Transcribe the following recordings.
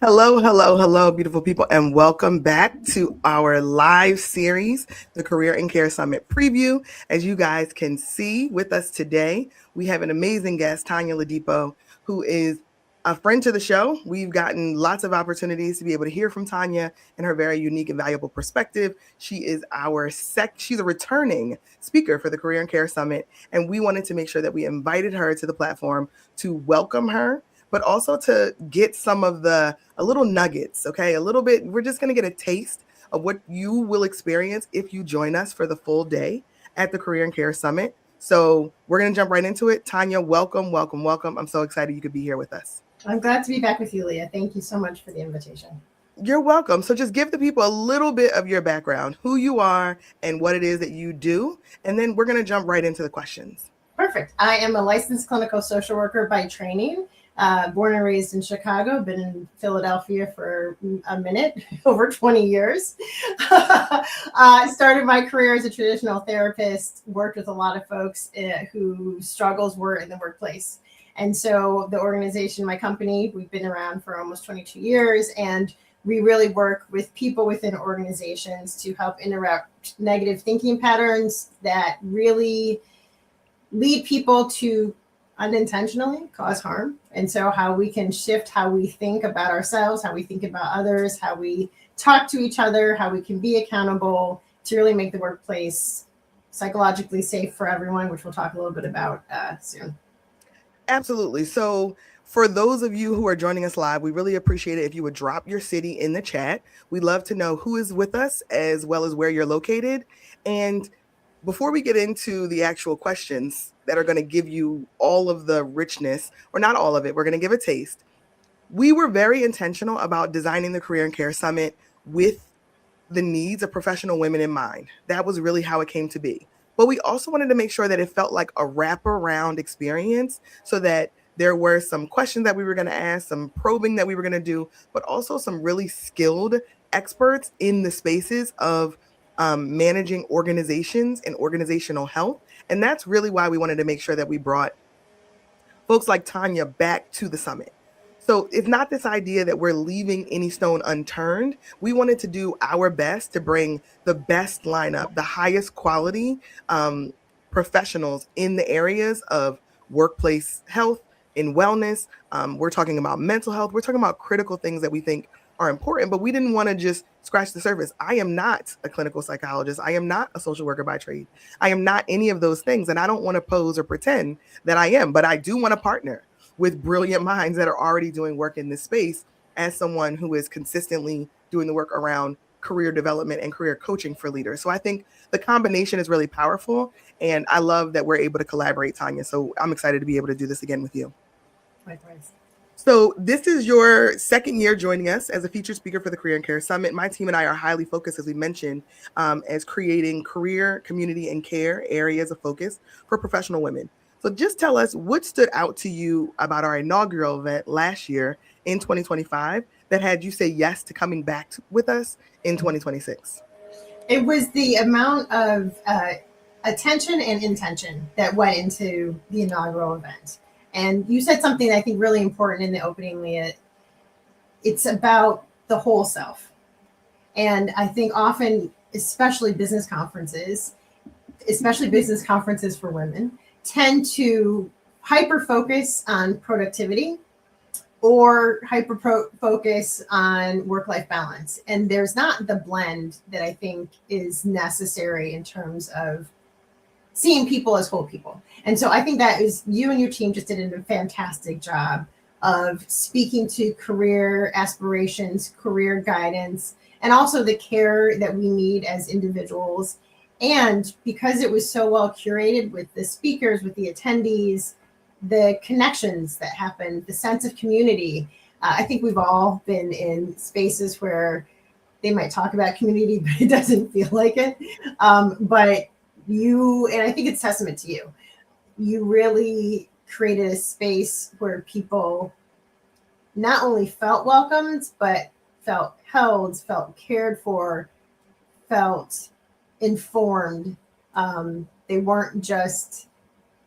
Hello, hello, hello, beautiful people, and welcome back to our live series, the Career and Care Summit Preview. As you guys can see with us today, we have an amazing guest, Tanya Ladipo, who is a friend to the show. We've gotten lots of opportunities to be able to hear from Tanya and her very unique and valuable perspective. She is she's a returning speaker for the Career and Care Summit, and we wanted to make sure that we invited her to the platform to welcome her, but also to get some of a little nuggets, okay? A little bit, we're just gonna get a taste of what you will experience if you join us for the full day at the Career and Care Summit. So we're gonna jump right into it. Tanya, welcome, welcome, welcome. I'm so excited you could be here with us. I'm glad to be back with you, Leah. Thank you so much for the invitation. You're welcome. So just give the people a little bit of your background, who you are and what it is that you do, and then we're gonna jump right into the questions. Perfect. I am a licensed clinical social worker by training, born and raised in Chicago, been in Philadelphia for a minute, over 20 years. I started my career as a traditional therapist, worked with a lot of folks whose struggles were in the workplace. And so the organization, my company, we've been around for almost 22 years, and we really work with people within organizations to help interrupt negative thinking patterns that really lead people to unintentionally cause harm. And so how we can shift how we think about ourselves, how we think about others, how we talk to each other, how we can be accountable to really make the workplace psychologically safe for everyone, which we'll talk a little bit about soon. Absolutely. So, for those of you who are joining us live, we really appreciate it if you would drop your city in the chat. We'd love to know who is with us as well as where you're located. And before we get into the actual questions that are going to give you all of the richness, or not all of it, we're going to give a taste. We were very intentional about designing the Career and Care Summit with the needs of professional women in mind. That was really how it came to be. But we also wanted to make sure that it felt like a wraparound experience so that there were some questions that we were going to ask, some probing that we were going to do, but also some really skilled experts in the spaces of managing organizations and organizational health. And that's really why we wanted to make sure that we brought folks like Tanya back to the summit. So it's not this idea that we're leaving any stone unturned. We wanted to do our best to bring the best lineup, the highest quality professionals in the areas of workplace health and wellness. We're talking about mental health. We're talking about critical things that we think are important, but we didn't want to just scratch the surface. I am not a clinical psychologist. I am not a social worker by trade. I am not any of those things. And I don't want to pose or pretend that I am, but I do want to partner with brilliant minds that are already doing work in this space as someone who is consistently doing the work around career development and career coaching for leaders. So I think the combination is really powerful. And I love that we're able to collaborate, Tanya. So I'm excited to be able to do this again with you. Likewise. So this is your second year joining us as a featured speaker for the Career and Care Summit. My team and I are highly focused, as we mentioned, as creating career, community, and care areas of focus for professional women. So just tell us what stood out to you about our inaugural event last year in 2025 that had you say yes to coming back with us in 2026. It was the amount of attention and intention that went into the inaugural event. And you said something I think really important in the opening, Leah. It's about the whole self. And I think often, especially business conferences for women, tend to hyper focus on productivity or hyper focus on work-life balance. And there's not the blend that I think is necessary in terms of seeing people as whole people. And so I think that is, you and your team just did a fantastic job of speaking to career aspirations, career guidance, and also the care that we need as individuals. And because it was so well curated with the speakers, with the attendees, the connections that happen, the sense of community. I think we've all been in spaces where they might talk about community, but it doesn't feel like it. But you, and I think it's testament to you, you really created a space where people not only felt welcomed, but felt held, felt cared for, felt informed. They weren't just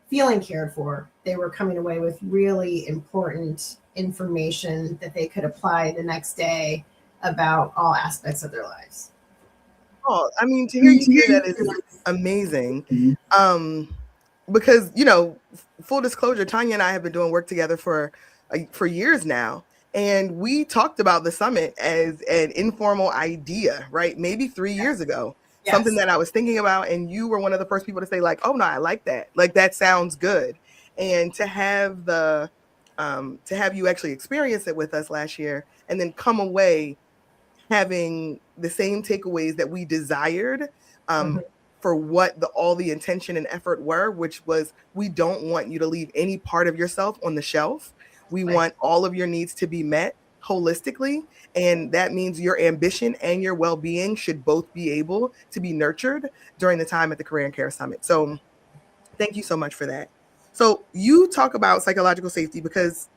feeling cared for. They were coming away with really important information that they could apply the next day about all aspects of their lives. Oh, I mean, to hear you say that is amazing. Um, because full disclosure, Tanya and I have been doing work together for years now, and we talked about the summit as an informal idea, right? Maybe 3 years ago, something Yes. that I was thinking about, and you were one of the first people to say, like, "Oh no, I like that. Like that sounds good." And to have you actually experience it with us last year, and then come away having the same takeaways that we desired, Mhm. for what all the intention and effort were, which was, we don't want you to leave any part of yourself on the shelf. We Right. want all of your needs to be met holistically, and that means your ambition and your well-being should both be able to be nurtured during the time at the Career and Care Summit. So thank you so much for that. So you talk about psychological safety because,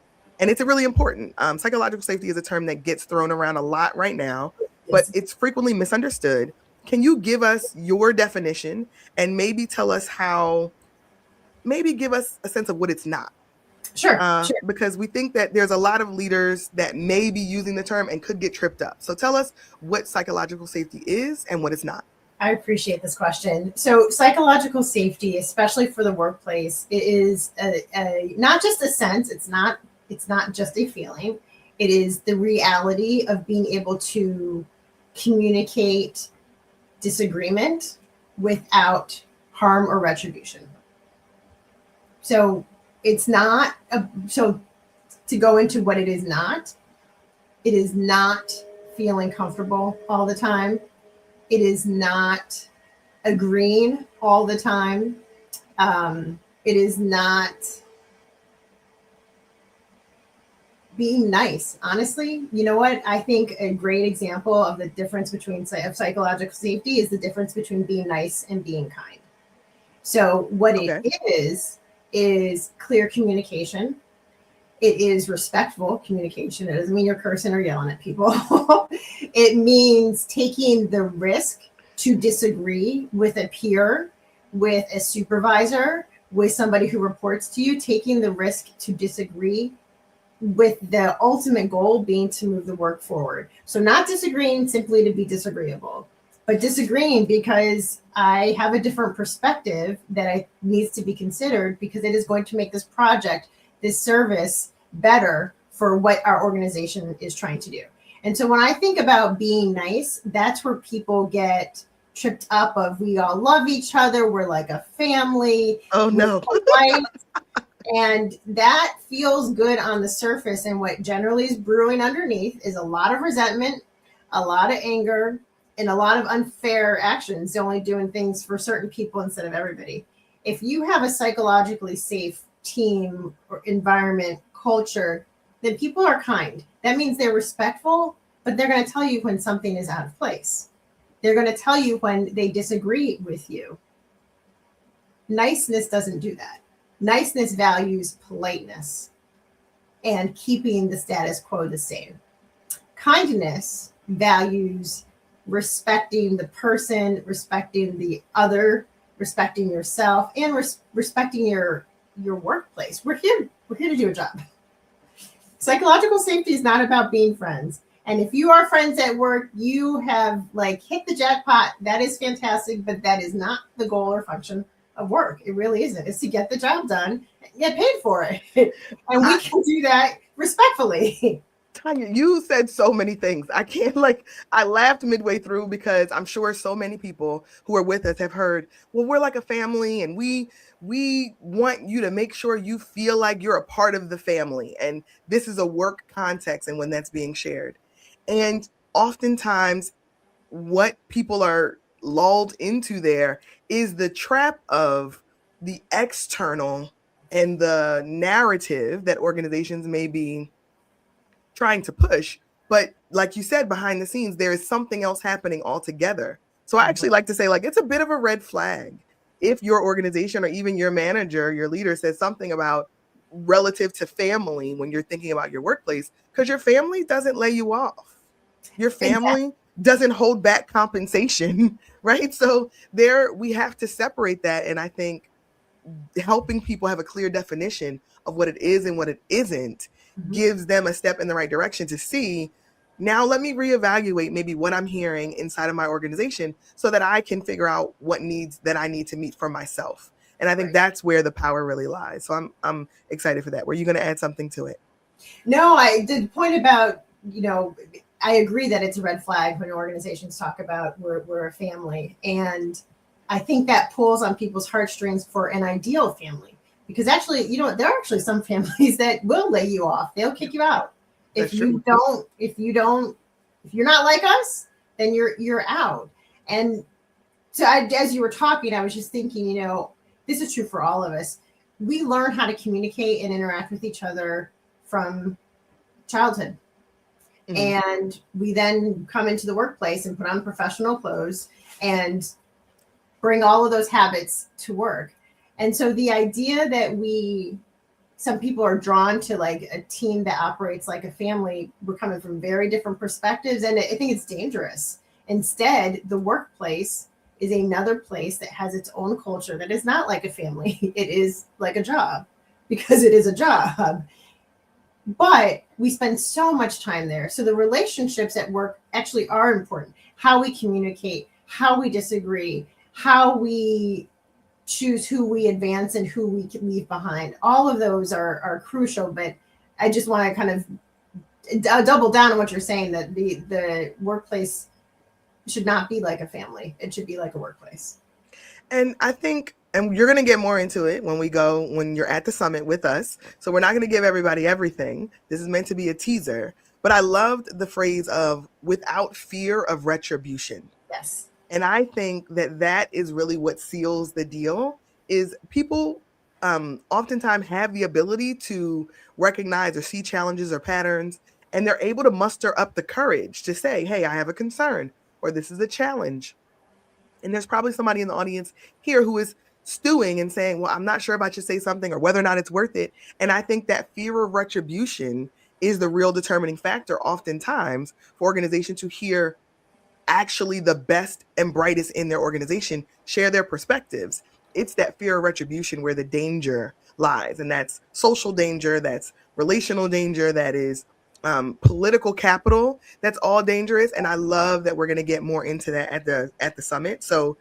and it's really important. Psychological safety is a term that gets thrown around a lot right now, but Yes. it's frequently misunderstood. Can you give us your definition and maybe tell us maybe give us a sense of what it's not? Sure. Sure. Because we think that there's a lot of leaders that may be using the term and could get tripped up. So tell us what psychological safety is and what it's not. I appreciate this question. So, psychological safety, especially for the workplace, it is not just a sense. It's not. It's not just a feeling. It is the reality of being able to communicate disagreement without harm or retribution. So, it's not. So, to go into what it is not, it is not feeling comfortable all the time. It is not agreeing all the time. It is not being nice. Honestly, you know what? I think a great example of the difference between of psychological safety is the difference between being nice and being kind. So, what it Okay. is clear communication. It is respectful communication. It doesn't mean you're cursing or yelling at people. It means taking the risk to disagree with a peer, with a supervisor, with somebody who reports to you, taking the risk to disagree with the ultimate goal being to move the work forward. So, not disagreeing simply to be disagreeable, but disagreeing because I have a different perspective that needs to be considered because it is going to make this project, this service better for what our organization is trying to do. And so when I think about being nice, that's where people get tripped up of we all love each other, we're like a family, Oh we're no. polite, and that feels good on the surface. And what generally is brewing underneath is a lot of resentment, a lot of anger, and a lot of unfair actions, only doing things for certain people instead of everybody. If you have a psychologically safe team or environment, culture, then people are kind. That means they're respectful, but they're going to tell you when something is out of place. They're going to tell you when they disagree with you. Niceness doesn't do that. Niceness values politeness and keeping the status quo the same. Kindness values respecting the person, respecting the other, respecting yourself, and respecting your workplace. We're here to do a job. Psychological safety is not about being friends. And if you are friends at work, you have like hit the jackpot. That is fantastic, but that is not the goal or function of work. It really isn't. It's to get the job done and get paid for it. And we I, can do that respectfully. Tanya, you said so many things. I can't I laughed midway through because I'm sure so many people who are with us have heard, well, we're like a family and we want you to make sure you feel like you're a part of the family. And this is a work context and when that's being shared. And oftentimes what people are lulled into there is the trap of the external and the narrative that organizations may be trying to push. But like you said, behind the scenes, there is something else happening altogether. So I actually like to say, like, it's a bit of a red flag if your organization or even your manager, your leader says something about relative to family when you're thinking about your workplace, because your family doesn't lay you off. Your Exactly. family doesn't hold back compensation, right? So we have to separate that. And I think helping people have a clear definition of what it is and what it isn't gives them a step in the right direction to see, now let me reevaluate maybe what I'm hearing inside of my organization so that I can figure out what needs that I need to meet for myself. And I think Right. that's where the power really lies. So I'm excited for that. Were you going to add something to it? No, I did point about, I agree that it's a red flag when organizations talk about we're a family. And I think that pulls on people's heartstrings for an ideal family. Because actually, there are actually some families that will lay you off. They'll kick you out. That's If true. if you're not like us, then you're out. And so as you were talking, I was just thinking, this is true for all of us. We learn how to communicate and interact with each other from childhood. Mm-hmm. And we then come into the workplace and put on professional clothes and bring all of those habits to work. And so the idea that some people are drawn to like a team that operates like a family, we're coming from very different perspectives. And I think it's dangerous. Instead, the workplace is another place that has its own culture that is not like a family. It is like a job because it is a job. But we spend so much time there. So the relationships at work actually are important. How we communicate, how we disagree, how we choose who we advance and who we can leave behind. All of those are crucial. But I just want to kind of double down on what you're saying, that the workplace should not be like a family. It should be like a workplace. And I think, and you're going to get more into it when you're at the summit with us. So we're not going to give everybody everything. This is meant to be a teaser. But I loved the phrase of without fear of retribution. Yes. And I think that is really what seals the deal, is people oftentimes have the ability to recognize or see challenges or patterns, and they're able to muster up the courage to say, hey, I have a concern, or this is a challenge. And there's probably somebody in the audience here who is stewing and saying, well, I'm not sure if I should say something or whether or not it's worth it. And I think that fear of retribution is the real determining factor oftentimes for organizations to hear actually the best and brightest in their organization share their perspectives. It's that fear of retribution where the danger lies. And that's social danger, that's relational danger, that is political capital. That's all dangerous. And I love that we're going to get more into that at the summit. So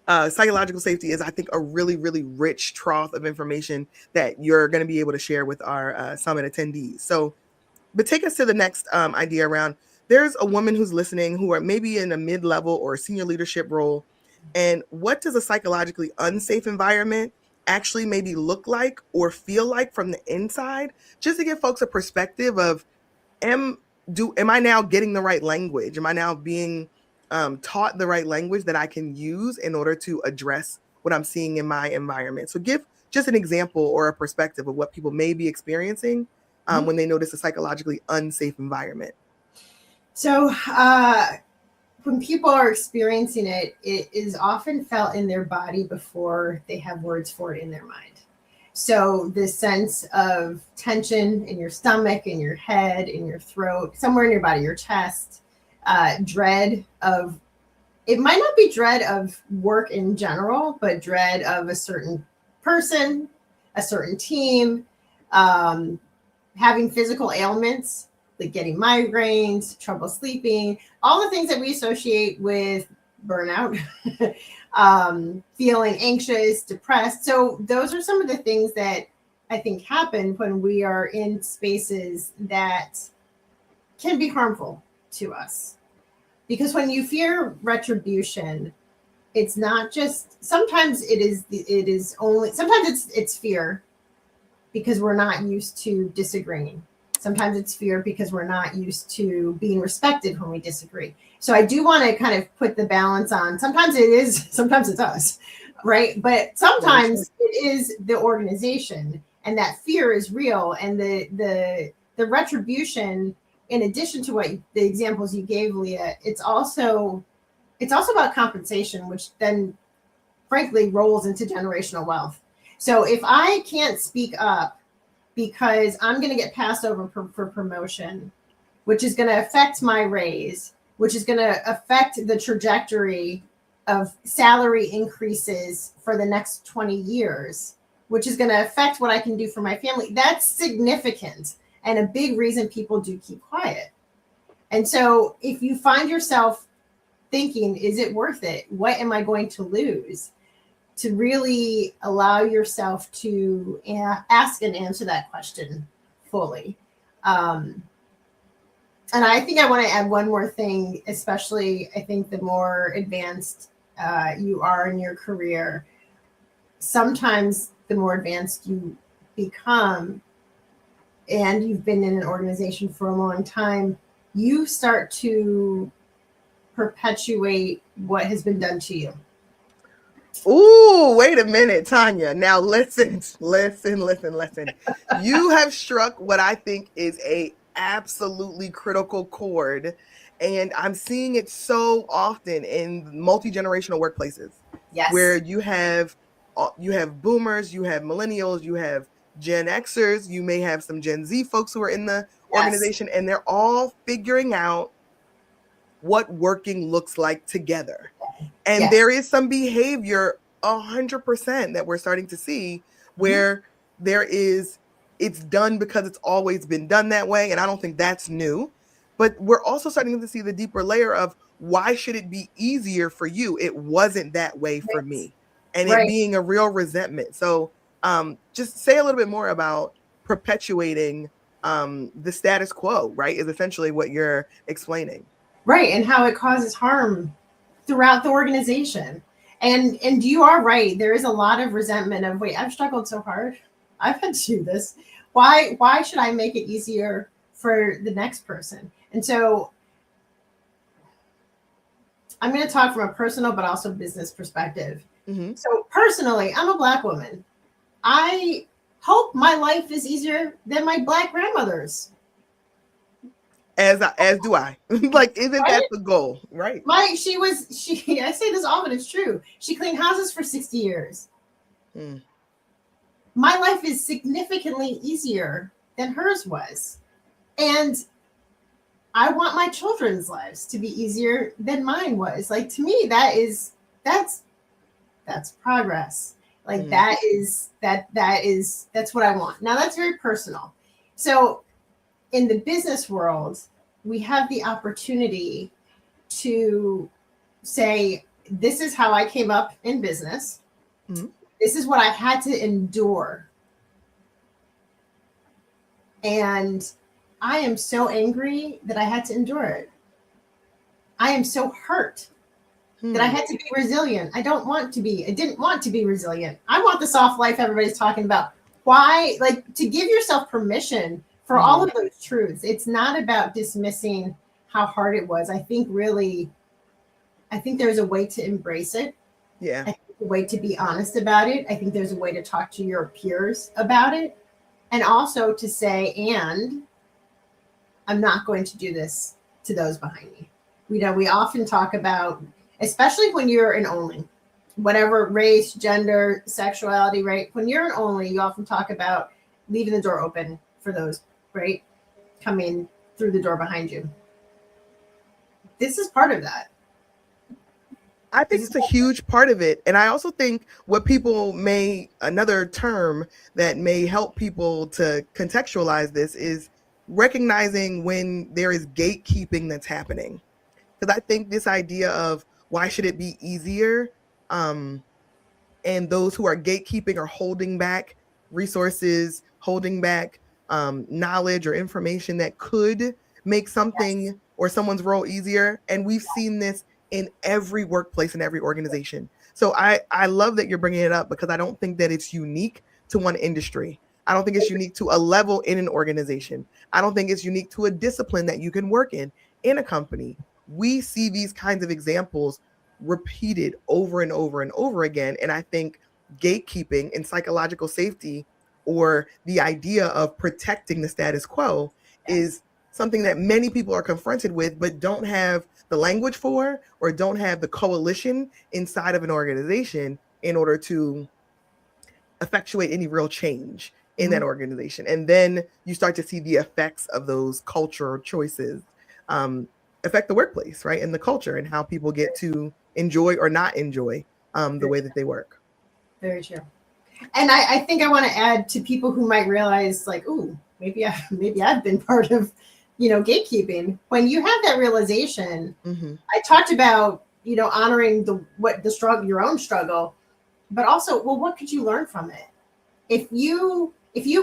psychological safety is, I think, a really, really rich trough of information that you're going to be able to share with our summit attendees. So, but take us to the next idea around, there's a woman who's listening who are maybe in a mid-level or a senior leadership role. And what does a psychologically unsafe environment actually maybe look like or feel like from the inside? Just to give folks a perspective of, am I now getting the right language? Am I now being taught the right language that I can use in order to address what I'm seeing in my environment? So give just an example or a perspective of what people may be experiencing when they notice a psychologically unsafe environment. So when people are experiencing it, it is often felt in their body before they have words for it in their mind. So this sense of tension in your stomach, in your head, in your throat, somewhere in your body, your chest, dread of, it might not be dread of work in general, but dread of a certain person, a certain team, having physical ailments, like getting migraines, trouble sleeping, all the things that we associate with burnout, feeling anxious, depressed. So those are some of the things that I think happen when we are in spaces that can be harmful to us. Because when you fear retribution, it's not just, sometimes it's fear because we're not used to disagreeing. Sometimes it's fear because we're not used to being respected when we disagree. So I do want to kind of put the balance on. Sometimes it is, sometimes it's us, right? But sometimes it is the organization, and that fear is real. And the retribution, in addition to what the examples you gave, Leah, it's also about compensation, which then frankly rolls into generational wealth. So if I can't speak up because I'm going to get passed over for promotion, which is going to affect my raise, which is going to affect the trajectory of salary increases for the next 20 years, which is going to affect what I can do for my family. That's significant and a big reason people do keep quiet. And so if you find yourself thinking, is it worth it? What am I going to lose? To really allow yourself to ask and answer that question fully. And I think I want to add one more thing, especially I think the more advanced you are in your career, sometimes the more advanced you become and you've been in an organization for a long time, you start to perpetuate what has been done to you. Ooh, wait a minute, Tanya. Now listen. You have struck what I think is a absolutely critical chord, and I'm seeing it so often in multi-generational workplaces Yes. where you have boomers, you have millennials, you have Gen Xers, you may have some Gen Z folks who are in the Yes. organization, and they're all figuring out what working looks like together. And Yes. there is some behavior 100% that we're starting to see Mm-hmm. where there is, it's done because it's always been done that way. And I don't think that's new. But we're also starting to see the deeper layer of why should it be easier for you? It wasn't that way for Right. me. And it Right. being a real resentment. So just say a little bit more about perpetuating the status quo, right? Is essentially what you're explaining. Right. And how it causes harm throughout the organization. And you are right. There is a lot of resentment of, wait, I've struggled so hard. I've had to do this. Why should I make it easier for the next person? And so I'm going to talk from a personal but also business perspective. Mm-hmm. So personally, I'm a Black woman. I hope my life is easier than my Black grandmother's. As do I. Like, isn't Right? that the goal, right? She I say this often, it's true. She cleaned houses for 60 years. Mm. My life is significantly easier than hers was. And I want my children's lives to be easier than mine was. Like, to me, that's progress. Like, Mm. that's what I want. Now that's very personal. So in the business world, we have the opportunity to say, this is how I came up in business. Mm. This is what I had to endure. And I am so angry that I had to endure it. I am so hurt that I had to be resilient. I didn't want to be resilient. I want the soft life everybody's talking about. Why? Like, to give yourself permission for all of those truths. It's not about dismissing how hard it was. I think there's a way to embrace it. Yeah. I think there's a way to be honest about it. I think there's a way to talk to your peers about it. And also to say, and I'm not going to do this to those behind me. We often talk about, especially when you're an only, whatever race, gender, sexuality, right? When you're an only, you often talk about leaving the door open for those, right? Coming through the door behind you. This is part of that. I think it's a huge part of it. And I also think another term that may help people to contextualize this is recognizing when there is gatekeeping that's happening. Because I think this idea of why should it be easier? And those who are gatekeeping are holding back resources, holding back knowledge or information that could make something or someone's role easier. And we've seen this in every workplace and every organization. So I love that you're bringing it up because I don't think that it's unique to one industry. I don't think it's unique to a level in an organization. I don't think it's unique to a discipline that you can work in a company. We see these kinds of examples repeated over and over and over again. And I think gatekeeping and psychological safety, or the idea of protecting the status quo, is something that many people are confronted with, but don't have the language for, or don't have the coalition inside of an organization in order to effectuate any real change in that organization. And then you start to see the effects of those cultural choices affect the workplace, right? And the culture and how people get to enjoy or not enjoy the way that they work. Very true. And I think I want to add to people who might realize, like, ooh, maybe I've been part of, gatekeeping. When you have that realization, Mm-hmm. I talked about, honoring the struggle, your own struggle, but also, well, what could you learn from it? If you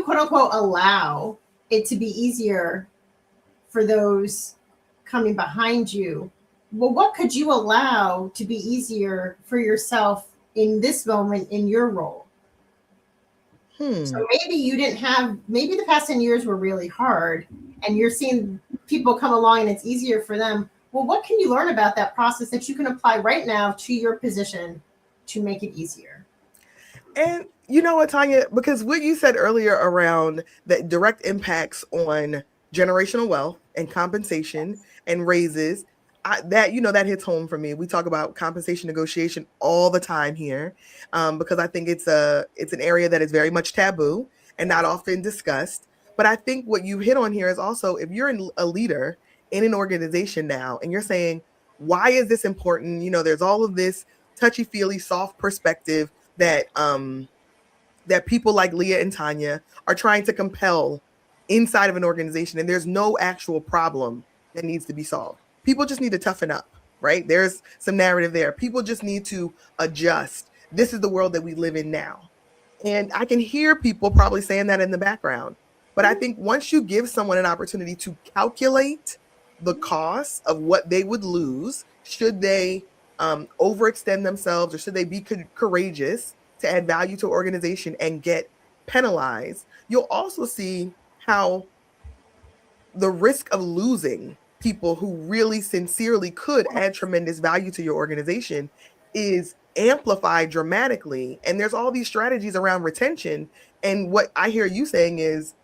quote unquote allow it to be easier for those coming behind you, well, what could you allow to be easier for yourself in this moment in your role? So Hmm. maybe you didn't have, maybe the past 10 years were really hard and you're seeing people come along and it's easier for them. Well, what can you learn about that process that you can apply right now to your position to make it easier? And you know what, Tanya, because what you said earlier around the direct impacts on generational wealth and compensation Yes. and raises, that hits home for me. We talk about compensation negotiation all the time here, because I think it's an area that is very much taboo and not Yes. often discussed. But I think what you hit on here is also, if you're a leader in an organization now and you're saying, why is this important? There's all of this touchy feely soft perspective that people like Leah and Tanya are trying to compel inside of an organization, and there's no actual problem that needs to be solved. People just need to toughen up, right? There's some narrative there. People just need to adjust. This is the world that we live in now. And I can hear people probably saying that in the background. But I think once you give someone an opportunity to calculate the cost of what they would lose should they overextend themselves, or should they be courageous to add value to an organization and get penalized, you'll also see how the risk of losing people who really sincerely could add tremendous value to your organization is amplified dramatically. And there's all these strategies around retention. And what I hear you saying is,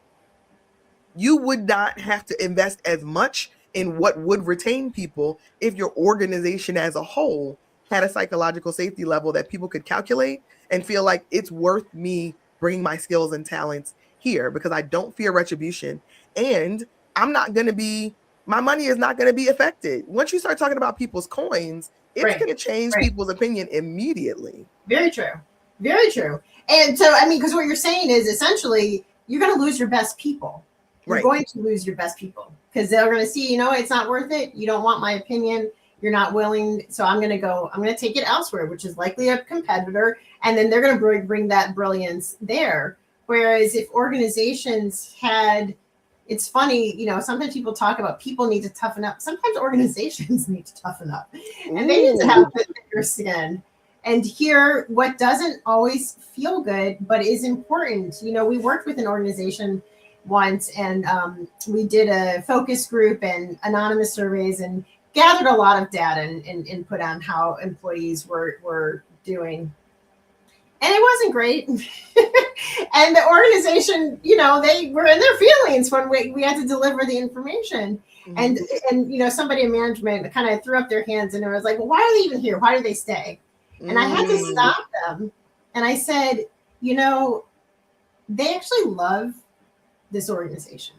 you would not have to invest as much in what would retain people if your organization as a whole had a psychological safety level that people could calculate and feel like it's worth me bringing my skills and talents here, because I don't fear retribution, and I'm not going to be my money is not going to be affected. Once you start talking about people's coins, it's Right. going to change Right. people's opinion immediately. Very true. Very true. And so, I mean, because what you're saying is essentially you're going to lose your best people. You're Right. going to lose your best people because they're going to see, it's not worth it. You don't want my opinion. You're not willing. So I'm going to go, I'm going to take it elsewhere, which is likely a competitor. And then they're going to bring that brilliance there. Whereas if organizations had, it's funny, sometimes people talk about people need to toughen up. Sometimes organizations need to toughen up and they need to have Ooh. thicker skin and hear what doesn't always feel good, but is important. We worked with an organization once and we did a focus group and anonymous surveys and gathered a lot of data and input on how employees were doing. And it wasn't great. And the organization, they were in their feelings when we had to deliver the information. Mm-hmm. And somebody in management kind of threw up their hands and it was like, well, why are they even here? Why do they stay? And I had to Mm. stop them. And I said, they actually love this organization.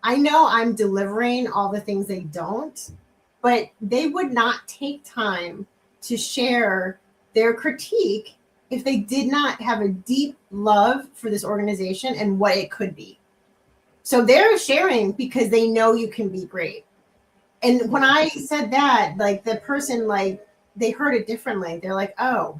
I know I'm delivering all the things they don't, but they would not take time to share their critique if they did not have a deep love for this organization and what it could be. So they're sharing because they know you can be great. And when I said that, like the person, like they heard it differently. They're like, oh,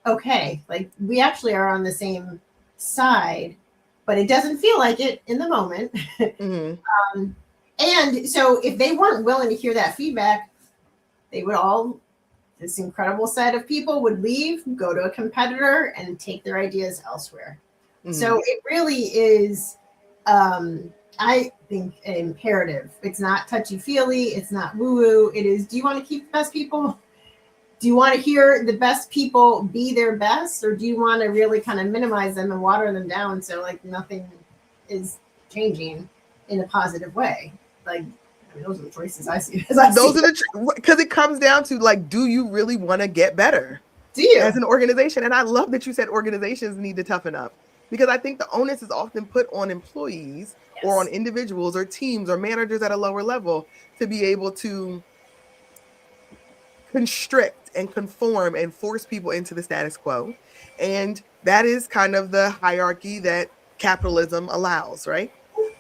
okay, like we actually are on the same side, but it doesn't feel like it in the moment. Mm-hmm. And so if they weren't willing to hear that feedback, they would all, this incredible set of people would leave, go to a competitor, and take their ideas elsewhere. Mm-hmm. So it really is, I think, an imperative. It's not touchy feely. It's not woo woo. It is, do you want to keep the best people? Do you want to hear the best people be their best? Or do you want to really kind of minimize them and water them down so like nothing is changing in a positive way? Like, I mean, those are the choices I see as I Those see. are because it comes down to, like, do you really want to get better Do you? as an organization? And I love that you said organizations need to toughen up, because I think the onus is often put on employees or on Yes. individuals or teams or managers at a lower level to be able to constrict and conform and force people into the status quo. And That is kind of the hierarchy that capitalism allows, right?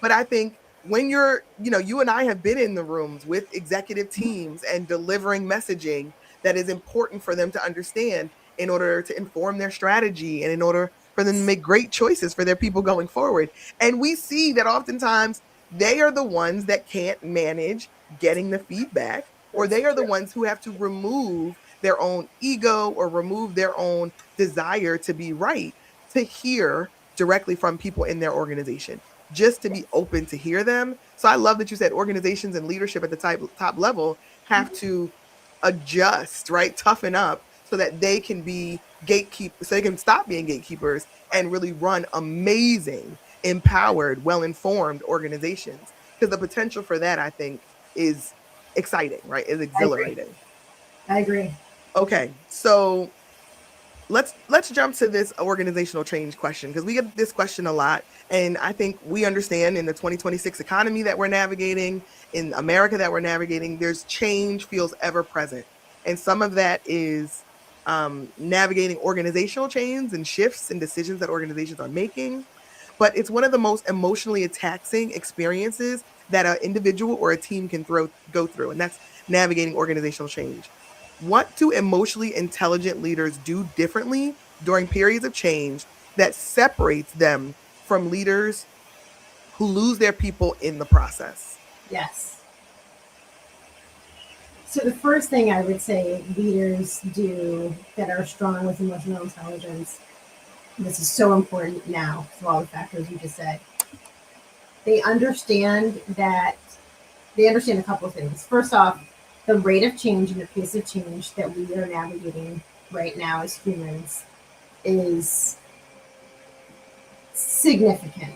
But I think when you and I have been in the rooms with executive teams and delivering messaging that is important for them to understand in order to inform their strategy and in order for them to make great choices for their people going forward. And we see that oftentimes they are the ones that can't manage getting the feedback, or That's they are the true. ones who have to remove their own ego or remove their own desire to be right to hear directly from people in their organization, just to be open to hear them. So I love that you said organizations and leadership at the top level have to adjust, right? Toughen up so that they can be gatekeepers, so they can stop being gatekeepers and really run amazing, empowered, well-informed organizations. Because the potential for that, I think, is exciting, right? Is I agree. exhilarating. I agree. Okay, so let's jump to this organizational change question, because we get this question a lot, and I think we understand in the 2026 economy that we're navigating, in America that we're navigating, there's change feels ever present, and some of that is navigating organizational change and shifts and decisions that organizations are making. But it's one of the most emotionally taxing experiences that an individual or a team can go through, and that's navigating organizational change. What do emotionally intelligent leaders do differently during periods of change that separates them from leaders who lose their people in the process? Yes. So the first thing I would say leaders do that are strong with emotional intelligence, this is so important now for all the factors you just said. They understand that they understand a couple of things. First off, the rate of change and the pace of change that we are navigating right now as humans is significant.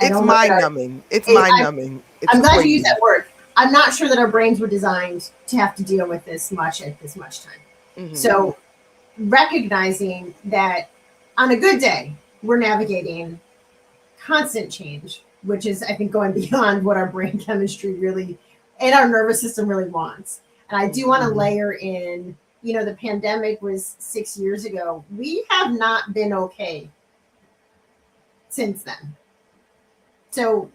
I It's don't know that mind our, numbing. It's it, mind numbing. It's I'm glad you used crazy. that word. I'm not sure that our brains were designed to have to deal with this much at this much time. Hmm. So recognizing that on a good day, we're navigating constant change, which is, I think, going beyond what our brain chemistry really and our nervous system really wants. And I do want to Hmm. layer in, the pandemic was 6 years ago. We have not been okay since then. So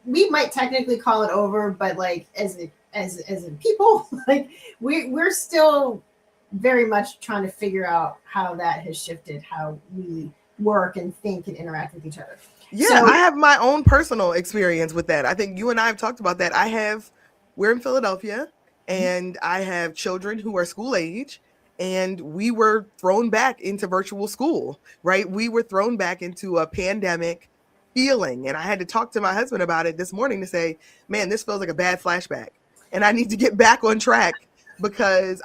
we might technically call it over, but like as a people, like we're still very much trying to figure out how that has shifted how we work and think and interact with each other. Yeah, So I have my own personal experience with that. I think you and I have talked about that. We're in Philadelphia, and I have children who are school age, and we were thrown back into virtual school, right? We were thrown back into a pandemic feeling. And I had to talk to my husband about it this morning to say, man, this feels like a bad flashback. And I need to get back on track because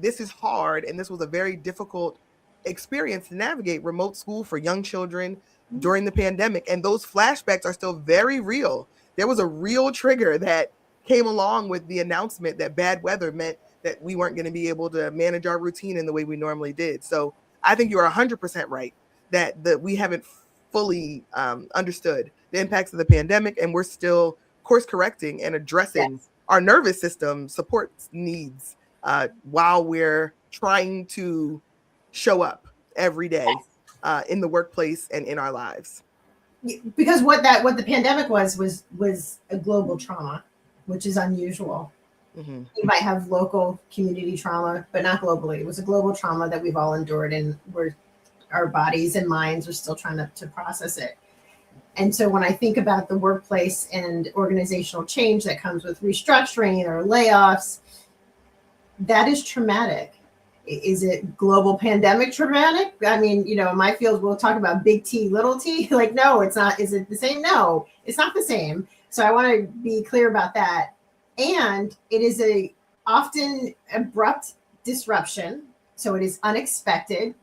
this is hard. And this was a very difficult experience to navigate remote school for young children during the pandemic. And those flashbacks are still very real. There was a real trigger that came along with the announcement that bad weather meant that we weren't going to be able to manage our routine in the way we normally did. So I think you're 100% right that we haven't fully understood the impacts of the pandemic, and we're still course correcting and addressing yes, our nervous system support needs while we're trying to show up every day yes. in the workplace and in our lives. Because what the pandemic was a global trauma, which is unusual. Hmm. You might have local community trauma, but not globally. It was a global trauma that we've all endured, and our bodies and minds are still trying to process it. And so when I think about the workplace and organizational change that comes with restructuring or layoffs, that is traumatic. Is it global pandemic traumatic? I mean, in my field, we'll talk about big T, little t. Like, no, it's not. Is it the same? No, it's not the same. So I want to be clear about that. And it is a often abrupt disruption. So it is unexpected.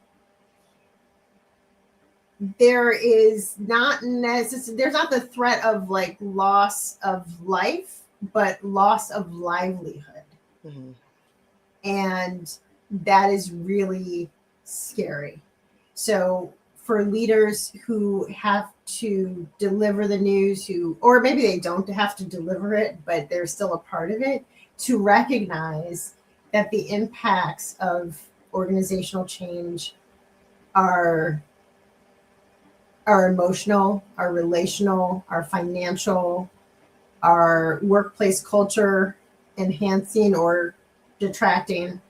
There is not there's not the threat of like loss of life, but loss of livelihood. Hmm. And that is really scary. So for leaders who have to deliver the news, or maybe they don't have to deliver it, but they're still a part of it, to recognize that the impacts of organizational change are our emotional, our relational, our financial, our workplace culture enhancing or detracting.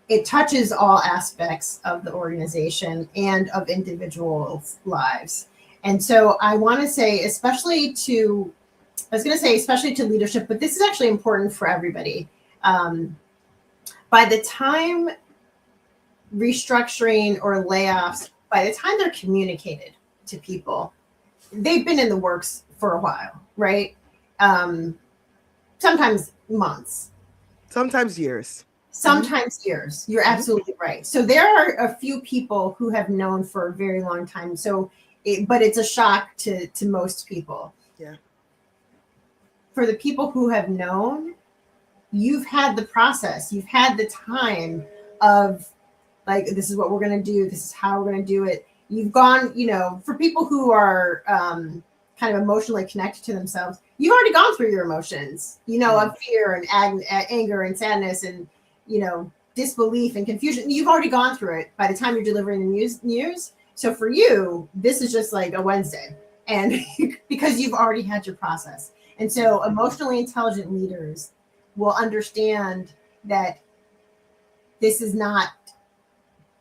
It touches all aspects of the organization and of individuals' lives. And so I want to say, I was going to say, especially to leadership, but this is actually important for everybody. Um, by the time restructuring or layoffs, by the time they're communicated to people, they've been in the works for a while, right? Um, Sometimes months, Sometimes years. Hmm. sometimes years. You're Hmm. absolutely right. So there are a few people who have known for a very long time. But it's a shock to most people. Yeah. For the people who have known, you've had the process, you've had the time of like, this is what we're going to do, this is how we're going to do it. You've gone, for people who are kind of emotionally connected to themselves, you've already gone through your emotions, of fear and anger and sadness and, disbelief and confusion. You've already gone through it by the time you're delivering the news. So for you, this is just like a Wednesday. And because you've already had your process. And so emotionally intelligent leaders will understand that this is not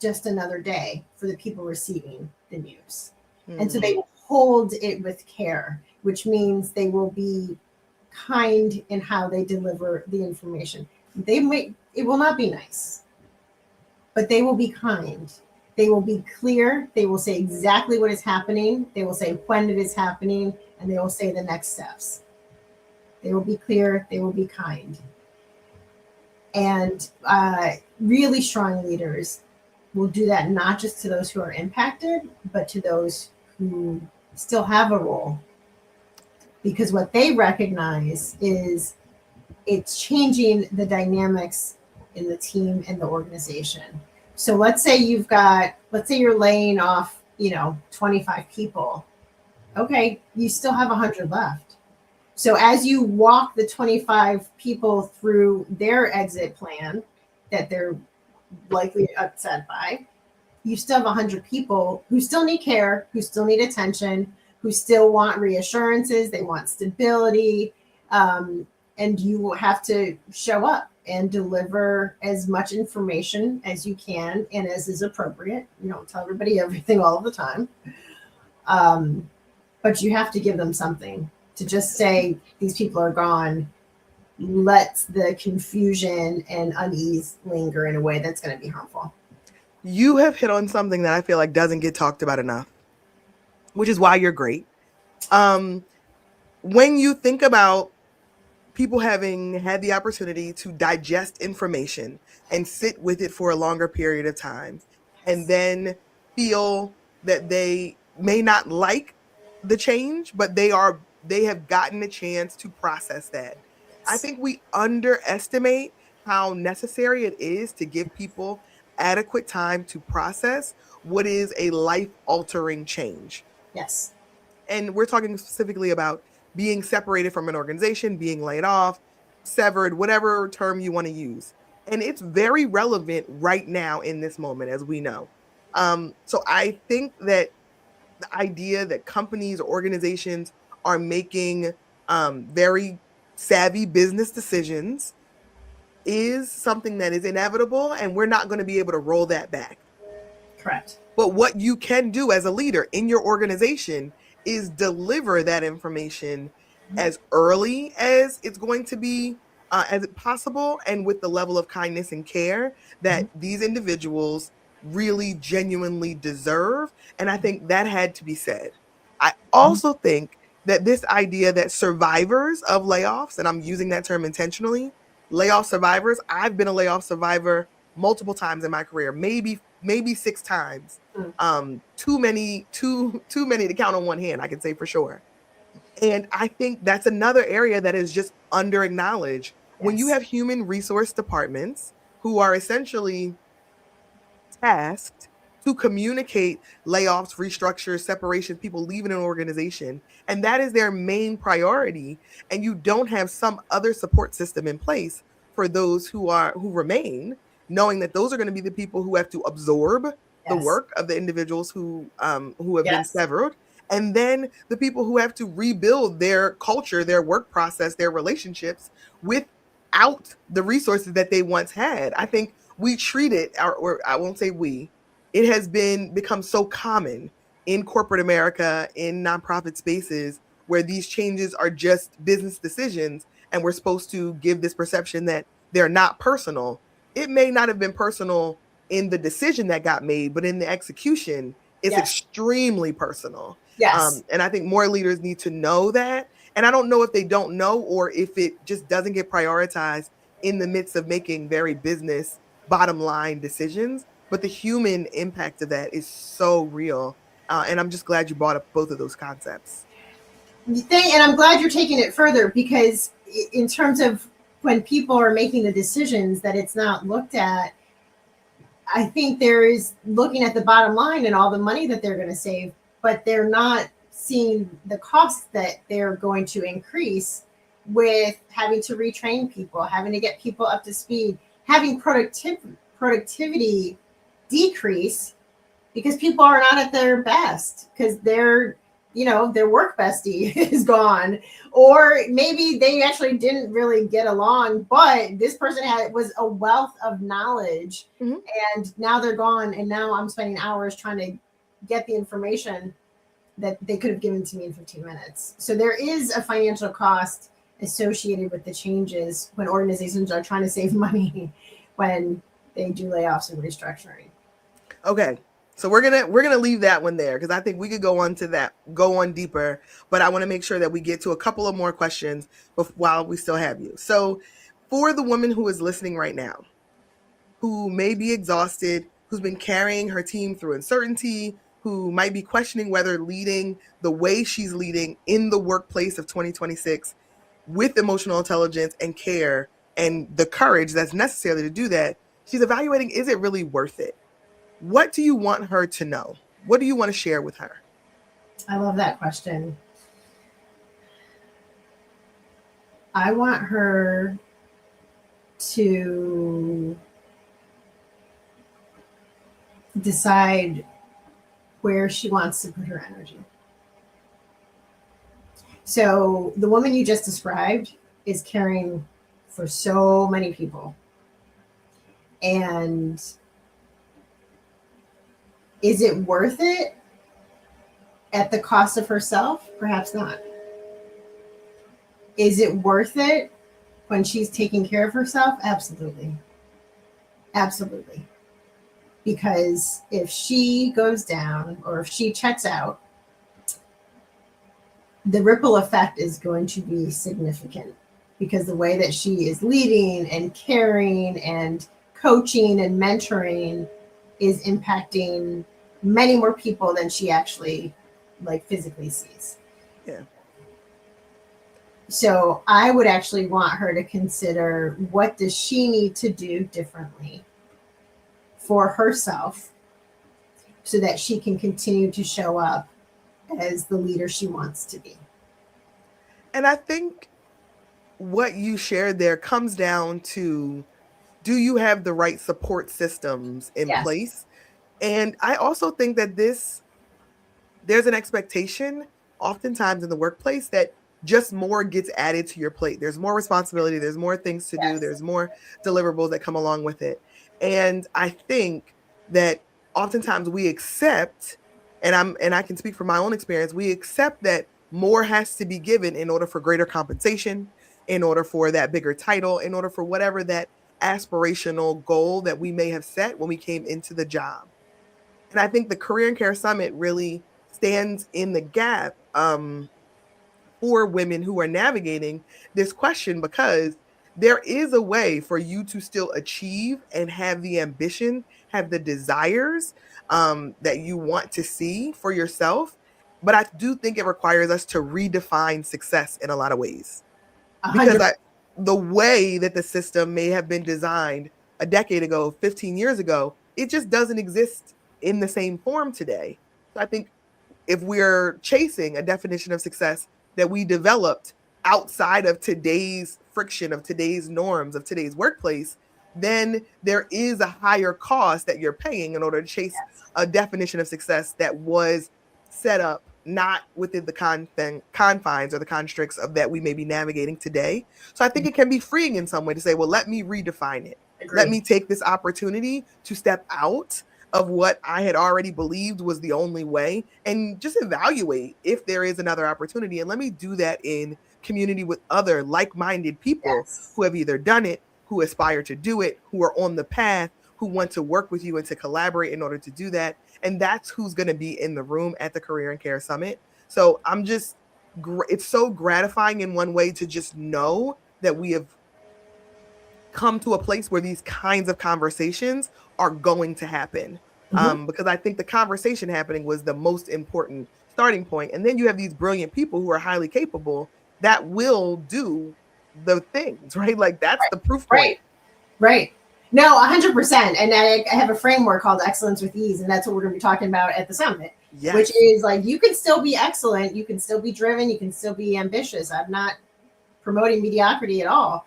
just another day for the people receiving the news. And so they will hold it with care, which means they will be kind in how they deliver the information. It will not be nice, but they will be kind. They will be clear. They will say exactly what is happening. They will say when it is happening, and they will say the next steps. They will be clear. They will be kind. And really strong leaders will do that not just to those who are impacted, but to those who still have a role. Because what they recognize is it's changing the dynamics in the team and the organization. So let's say you're laying off, 25 people. Okay, you still have 100 left. So as you walk the 25 people through their exit plan that they're likely upset by, you still have 100 people who still need care, who still need attention, who still want reassurances, they want stability, and you will have to show up and deliver as much information as you can and as is appropriate. You don't tell everybody everything all the time, but you have to give them something. To just say these people are gone lets the confusion and unease linger in a way that's going to be harmful. You have hit on something that I feel like doesn't get talked about enough, which is why you're great. Um, when you think about people having had the opportunity to digest information and sit with it for a longer period of time, and then feel that they may not like the change, but they have gotten a chance to process that. I think we underestimate how necessary it is to give people adequate time to process what is a life altering change. Yes. And we're talking specifically about being separated from an organization, being laid off, severed, whatever term you want to use. And it's very relevant right now in this moment, as we know. So I think that the idea that companies or organizations are making very savvy business decisions is something that is inevitable, and we're not going to be able to roll that back. Correct. But what you can do as a leader in your organization is deliver that information as early as it's going to be as possible, and with the level of kindness and care that these individuals really genuinely deserve. And I think that had to be said. I also think that this idea that survivors of layoffs, and I'm using that term intentionally, layoff survivors, I've been a layoff survivor multiple times in my career, maybe 6 times. Too many to count on one hand, I can say for sure. And I think that's another area that is just under acknowledged. When you Yes. have human resource departments who are essentially tasked to communicate layoffs, restructures, separations, people leaving an organization, and that is their main priority, and you don't have some other support system in place for those who remain, knowing that those are going to be the people who have to absorb the Yes. work of the individuals who have been Yes. severed, and then the people who have to rebuild their culture, their work process, their relationships without the resources that they once had. I think we treat it, or I won't say we, it has been become so common in corporate America, in nonprofit spaces, where these changes are just business decisions, and we're supposed to give this perception that they're not personal. It may not have been personal in the decision that got made, but in the execution, it's Yes. extremely personal. Yes. And I think more leaders need to know that. And I don't know if they don't know or if it just doesn't get prioritized in the midst of making very business bottom line decisions. But the human impact of that is so real. And I'm just glad you brought up both of those concepts. And I'm glad you're taking it further because, in terms of when people are making the decisions, that it's not looked at. I think there is looking at the bottom line and all the money that they're going to save, but they're not seeing the costs that they're going to increase with having to retrain people, having to get people up to speed, having productivity decrease because people are not at their best because their work bestie is gone, or maybe they actually didn't really get along, but this person was a wealth of knowledge, Mm-hmm. and now they're gone, and now I'm spending hours trying to get the information that they could have given to me in 15 minutes. So there is a financial cost associated with the changes when organizations are trying to save money when they do layoffs and restructuring. Okay. So we're gonna leave that one there because I think we could go on to that, go on deeper, but I want to make sure that we get to a couple of more questions while we still have you. So for the woman who is listening right now, who may be exhausted, who's been carrying her team through uncertainty, who might be questioning whether leading the way she's leading in the workplace of 2026 with emotional intelligence and care and the courage that's necessary to do that, she's evaluating, is it really worth it? What do you want her to know? What do you want to share with her? I love that question. I want her to decide where she wants to put her energy. So, the woman you just described is caring for so many people. And is it worth it at the cost of herself? Perhaps not. Is it worth it when she's taking care of herself? Absolutely. Absolutely. Because if she goes down or if she checks out, the ripple effect is going to be significant because the way that she is leading and caring and coaching and mentoring is impacting many more people than she actually physically sees. Yeah. So I would actually want her to consider, what does she need to do differently for herself so that she can continue to show up as the leader she wants to be. And I think what you shared there comes down to, do you have the right support systems in Yes. place? And I also think that there's an expectation oftentimes in the workplace that just more gets added to your plate. There's more responsibility, there's more things to do, Yes. there's more deliverables that come along with it. And I think that oftentimes we accept, and I can speak from my own experience, we accept that more has to be given in order for greater compensation, in order for that bigger title, in order for whatever that aspirational goal that we may have set when we came into the job. And I think the Career and Care Summit really stands in the gap for women who are navigating this question, because there is a way for you to still achieve and have the ambition, have the desires that you want to see for yourself. But I do think it requires us to redefine success in a lot of ways, because 100. the way that the system may have been designed a decade ago, 15 years ago, it just doesn't exist in the same form today. So I think if we're chasing a definition of success that we developed outside of today's friction, of today's norms, of today's workplace, then there is a higher cost that you're paying in order to chase Yes. a definition of success that was set up not within the confines or the constricts of that we may be navigating today. So I think it can be freeing in some way to say, well, let me redefine it. Let Agree. me take this opportunity to step out of what I had already believed was the only way and just evaluate if there is another opportunity. And let me do that in community with other like minded people Yes. who have either done it, who aspire to do it, who are on the path, who want to work with you and to collaborate in order to do that. And that's who's going to be in the room at the Career and Care Summit. So I'm just, it's so gratifying in one way to just know that we have come to a place where these kinds of conversations are going to happen. Because I think the conversation happening was the most important starting point. And then you have these brilliant people who are highly capable that will do the things, right? Like that's the proof point. Right. Right. No, 100%. And I have a framework called Excellence with Ease, and that's what we're going to be talking about at the summit, Yes. which is like you can still be excellent, you can still be driven, you can still be ambitious. I'm not promoting mediocrity at all.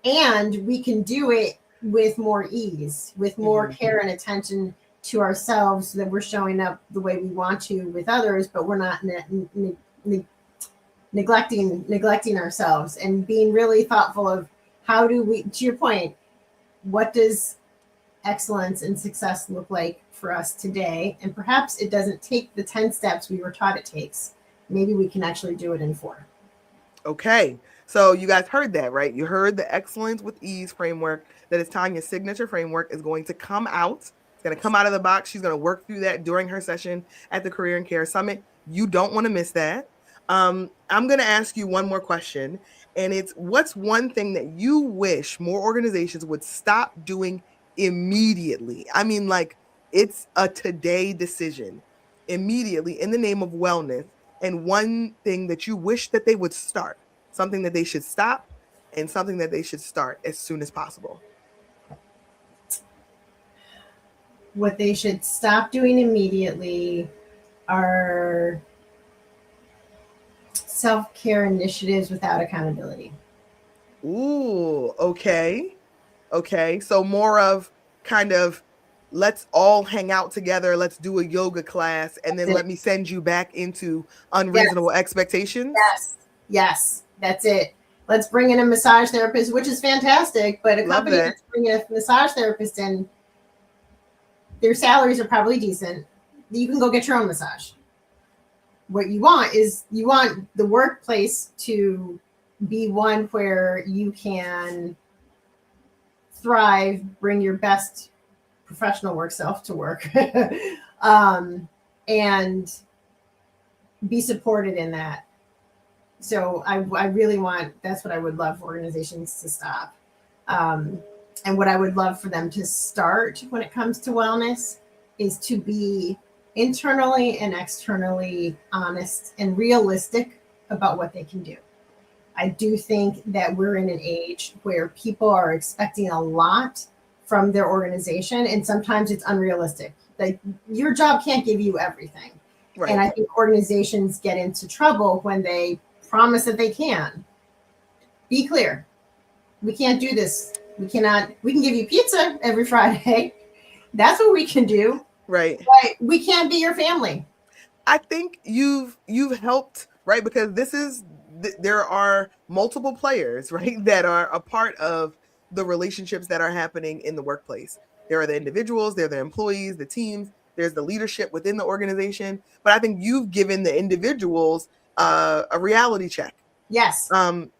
And we can do it with more ease, with more care and attention to ourselves so that we're showing up the way we want to with others, but we're not neglecting ourselves and being really thoughtful of how do we, to your point, what does excellence and success look like for us today? And perhaps it doesn't take the 10 steps we were taught it takes. Maybe we can actually do it in 4. Okay. So you guys heard that, right? You heard the Excellence with Ease framework that is Tanya's signature framework is going to come out. It's going to come out of the box. She's going to work through that during her session at the Career and Care Summit. You don't want to miss that. I'm going to ask you one more question, and it's what's one thing that you wish more organizations would stop doing immediately? I mean, like it's a today decision immediately in the name of wellness, and one thing that you wish that they would start, something that they should stop, and something that they should start as soon as possible. What they should stop doing immediately are self-care initiatives without accountability. Ooh, okay. Okay. So more of kind of let's all hang out together, let's do a yoga class, and then let me send you back into unreasonable expectations. Yes, that's it. Let's bring in a massage therapist, which is fantastic, but a company that's bringing a massage therapist in, their salaries are probably decent. You can go get your own massage. What you want is you want the workplace to be one where you can thrive, bring your best professional work self to work, and be supported in that. So I really want, that's what I would love for organizations to stop. And what I would love for them to start when it comes to wellness is to be internally and externally honest and realistic about what they can do. I do think that we're in an age where people are expecting a lot from their organization, and sometimes it's unrealistic. Like your job can't give you everything. Right. And I think organizations get into trouble when they promise that they can. Be clear. We can't do this. We cannot. We can give you pizza every Friday. That's what we can do. Right. But we can't be your family. I think you've helped, right? Because there are multiple players, right, that are a part of the relationships that are happening in the workplace. There are the individuals, there are the employees, the teams, there's the leadership within the organization. But I think you've given the individuals a reality check. Yes.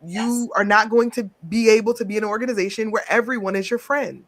You are not going to be able to be an organization where everyone is your friend.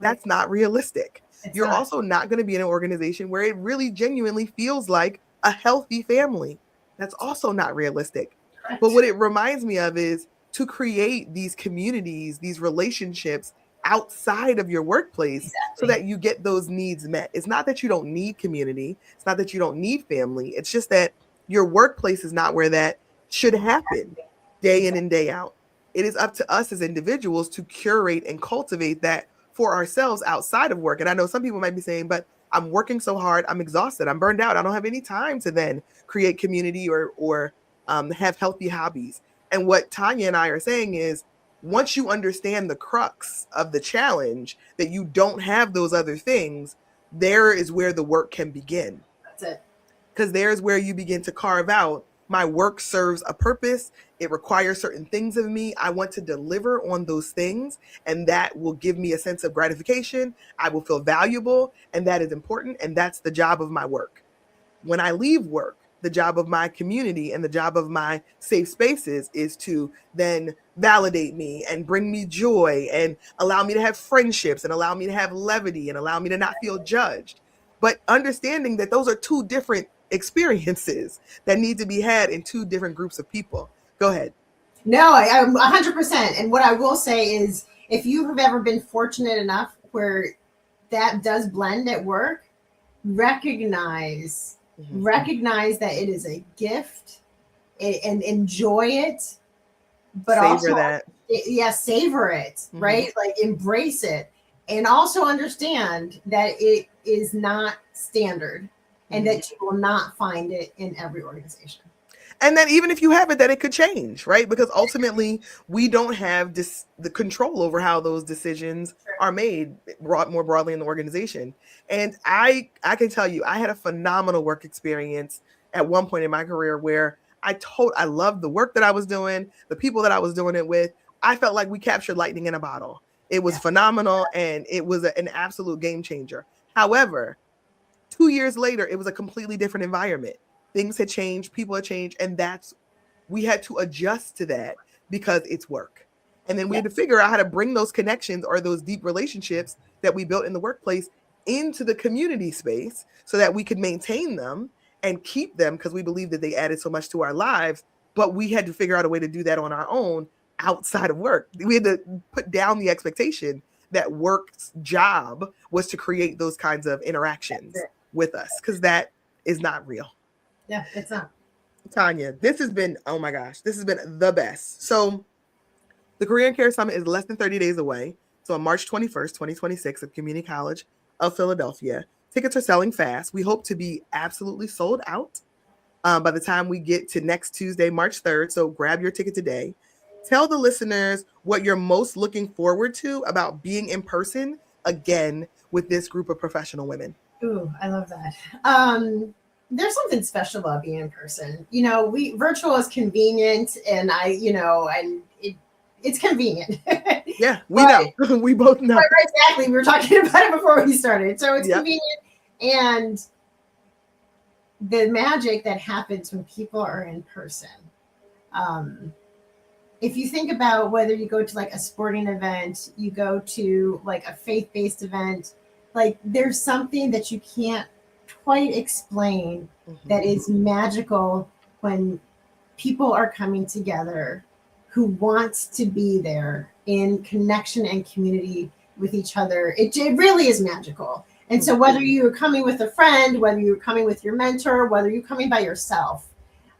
That's not realistic. You're also not going to be in an organization where it really genuinely feels like a healthy family. That's also not realistic. Correct. But what it reminds me of is to create these communities, these relationships outside of your workplace so that you get those needs met. It's not that you don't need community. It's not that you don't need family. It's just that your workplace is not where that should happen day in and day out. It is up to us as individuals to curate and cultivate that for ourselves outside of work. And I know some people might be saying, but I'm working so hard, I'm exhausted, I'm burned out, I don't have any time to then create community or have healthy hobbies. And what Tanya and I are saying is once you understand the crux of the challenge, that you don't have those other things, there is where the work can begin. That's it. Because there's where you begin to carve out, my work serves a purpose. It requires certain things of me. I want to deliver on those things, and that will give me a sense of gratification. I will feel valuable, and that is important. And that's the job of my work. When I leave work, the job of my community and the job of my safe spaces is to then validate me and bring me joy and allow me to have friendships and allow me to have levity and allow me to not feel judged. But understanding that those are two different experiences that need to be had in two different groups of people. Go ahead. No, I'm 100%. And what I will say is, if you have ever been fortunate enough where that does blend at work, recognize that it is a gift, and enjoy it, but Savor also that. savor it, right? Like, embrace it, and also understand that it is not standard, and that you will not find it in every organization. And then even if you have it, that it could change, right? Because ultimately we don't have the control over how those decisions are made more broadly in the organization. And I can tell you, I had a phenomenal work experience at one point in my career where I loved the work that I was doing, the people that I was doing it with. I felt like we captured lightning in a bottle. It was phenomenal, and it was an absolute game changer. However, 2 years later, it was a completely different environment. Things had changed, people had changed, and we had to adjust to that because it's work. And then we had to figure out how to bring those connections or those deep relationships that we built in the workplace into the community space so that we could maintain them and keep them, because we believe that they added so much to our lives. But we had to figure out a way to do that on our own outside of work. We had to put down the expectation that work's job was to create those kinds of interactions with us, because that is not real. Yeah, it's not. Tanya, this has been, oh my gosh, this has been the best. So the Career and Care Summit is less than 30 days away. So on March 21st, 2026 at Community College of Philadelphia. Tickets are selling fast. We hope to be absolutely sold out by the time we get to next Tuesday, March 3rd. So grab your ticket today. Tell the listeners what you're most looking forward to about being in person again with this group of professional women. Ooh, I love that. There's something special about being in person. Virtual is convenient, and it's convenient. Yeah, we know. We both know. Exactly. We were talking about it before we started. So it's convenient, and the magic that happens when people are in person. If you think about whether you go to like a sporting event, you go to like a faith-based event, like there's something that you can't quite explain that is magical when people are coming together who wants to be there in connection and community with each other. It really is magical. And so whether you're coming with a friend, whether you're coming with your mentor, whether you're coming by yourself,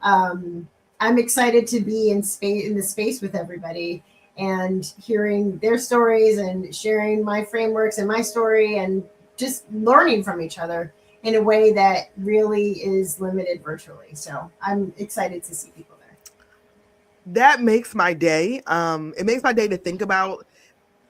I'm excited to be in the space with everybody and hearing their stories and sharing my frameworks and my story and just learning from each other in a way that really is limited virtually. So I'm excited to see people there. That makes my day. It makes my day to think about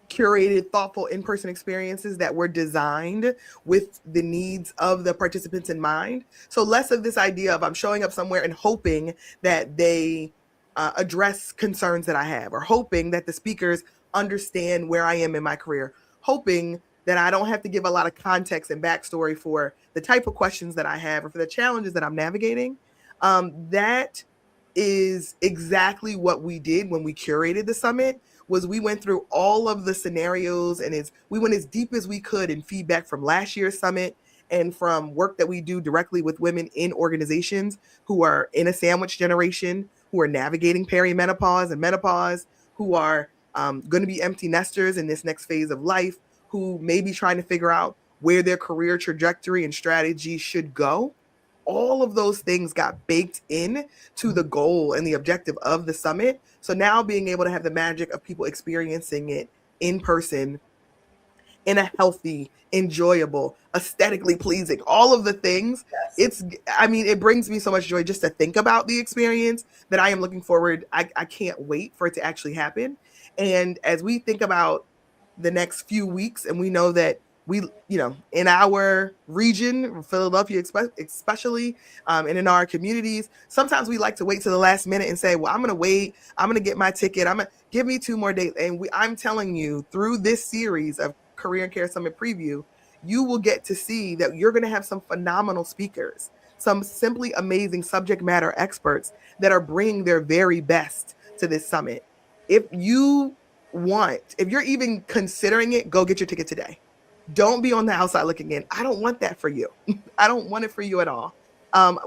curated, thoughtful in-person experiences that were designed with the needs of the participants in mind. So less of this idea of I'm showing up somewhere and hoping that they address concerns that I have, or hoping that the speakers understand where I am in my career, hoping that I don't have to give a lot of context and backstory for the type of questions that I have or for the challenges that I'm navigating. That is exactly what we did when we curated the summit. Was we went through all of the scenarios, and we went as deep as we could in feedback from last year's summit and from work that we do directly with women in organizations who are in a sandwich generation, who are navigating perimenopause and menopause, who are going to be empty nesters in this next phase of life, who may be trying to figure out where their career trajectory and strategy should go. All of those things got baked in to the goal and the objective of the summit. So now being able to have the magic of people experiencing it in person in a healthy, enjoyable, aesthetically pleasing, all of the things. Yes. It brings me so much joy just to think about the experience that I am looking forward. I can't wait for it to actually happen. And as we think about the next few weeks, and we know that we, in our region, Philadelphia especially, and in our communities, sometimes we like to wait to the last minute and say, well, I'm going to wait. I'm going to get my ticket. I'm going to give me 2 more days. And I'm telling you, through this series of Career and Care Summit Preview, you will get to see that you're going to have some phenomenal speakers, some simply amazing subject matter experts that are bringing their very best to this summit. If you're even considering it, go get your ticket today. Don't be on the outside looking in. I don't want that for you. I don't want it for you at all.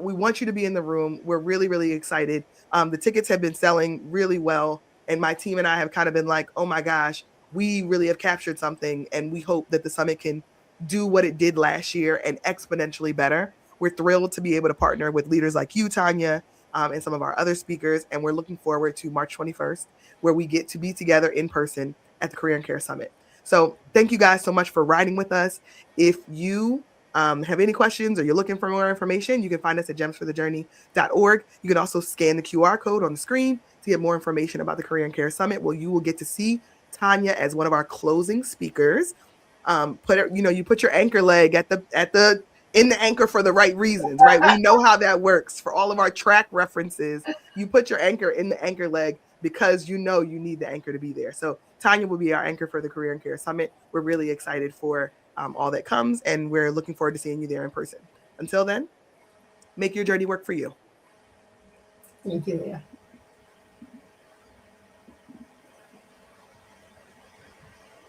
We want you to be in the room. We're really, really excited. The tickets have been selling really well. And my team and I have kind of been like, oh my gosh, we really have captured something. And we hope that the summit can do what it did last year and exponentially better. We're thrilled to be able to partner with leaders like you, Tanya, and some of our other speakers. And we're looking forward to March 21st, where we get to be together in person at the Career and Care Summit. So thank you guys so much for riding with us. If you have any questions or you're looking for more information, you can find us at gemsforthejourney.org. You can also scan the QR code on the screen to get more information about the Career and Care Summit, where you will get to see Tanya as one of our closing speakers. You put your anchor leg in the anchor for the right reasons, right? We know how that works. For all of our track references, you put your anchor in the anchor leg because you need the anchor to be there. So Tanya will be our anchor for the Career and Care Summit. We're really excited for all that comes, and we're looking forward to seeing you there in person. Until then, make your journey work for you. Thank you, Leah.